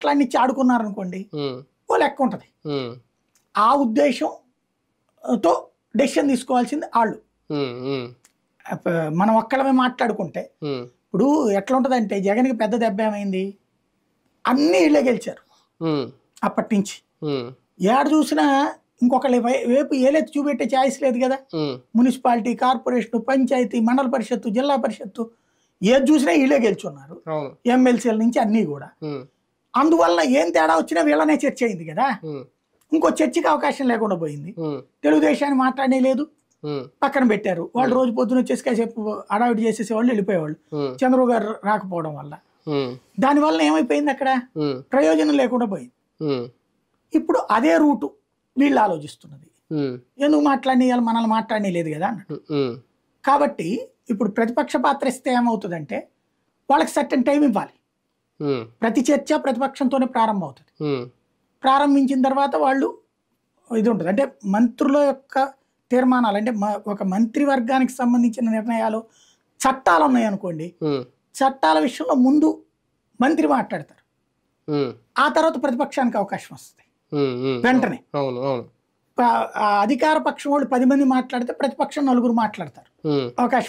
రాష్ట్రాన్ని ఆడుకున్నారనుకోండి ఓ లెక్క ఉంటుంది. ఆ ఉద్దేశంతో డెసిషన్ తీసుకోవాల్సింది వాళ్ళు. మనం ఒక్కడమే మాట్లాడుకుంటే ఇప్పుడు ఎట్లా ఉంటుందంటే జగన్కి పెద్ద దెబ్బ ఏమైంది, అన్నీ ఇళ్ళే గెలిచారు అప్పటి నుంచి. ఏడ చూసినా ఇంకొకళ్ళ వైపు ఏలెత్తి చూపెట్టే ఛాయిస్ లేదు కదా. మున్సిపాలిటీ, కార్పొరేషన్, పంచాయతీ, మండల పరిషత్తు, జిల్లా పరిషత్తు ఏది చూసినా వీళ్ళే గెలుచున్నారు, ఎమ్మెల్సీల నుంచి అన్నీ కూడా. అందువల్ల ఏం తేడా వచ్చినా వీళ్ళనే చర్చ అయింది కదా. ఇంకో చర్చకి అవకాశం లేకుండా పోయింది. తెలుగుదేశాన్ని మాట్లాడే లేదు, పక్కన పెట్టారు. వాళ్ళు రోజు పొద్దున వచ్చేసి కాసేపు అడావిడి చేసేసేవాళ్ళు, వెళ్ళిపోయేవాళ్ళు చంద్రబాబు గారు రాకపోవడం వల్ల. దానివల్ల ఏమైపోయింది, అక్కడ ప్రయోజనం లేకుండా పోయింది. ఇప్పుడు అదే రూటు వీళ్ళు ఆలోచిస్తున్నది. ఎందుకు మాట్లాడిన మనల్ని మాట్లాడనే లేదు కదా అన్నట్టు. కాబట్టి ఇప్పుడు ప్రతిపక్ష పాత్ర ఇస్తే ఏమవుతుందంటే వాళ్ళకి సర్టెన్ టైం ఇవ్వాలి. ప్రతి చర్చ ప్రతిపక్షంతోనే ప్రారంభం అవుతుంది. ప్రారంభించిన తర్వాత వాళ్ళు ఇది ఉంటుంది. అంటే మంత్రుల యొక్క తీర్మానాలు, అంటే ఒక మంత్రివర్గానికి సంబంధించిన నిర్ణయాలు, చట్టాలు ఉన్నాయనుకోండి, చట్టాల విషయంలో ముందు మంత్రి మాట్లాడతారు, ఆ తర్వాత ప్రతిపక్షానికి అవకాశం వస్తుంది వెంటనే. అధికార పక్షం వాళ్ళు 10 మంది మాట్లాడితే ప్రతిపక్షం 4 మాట్లాడతారు, అవకాశం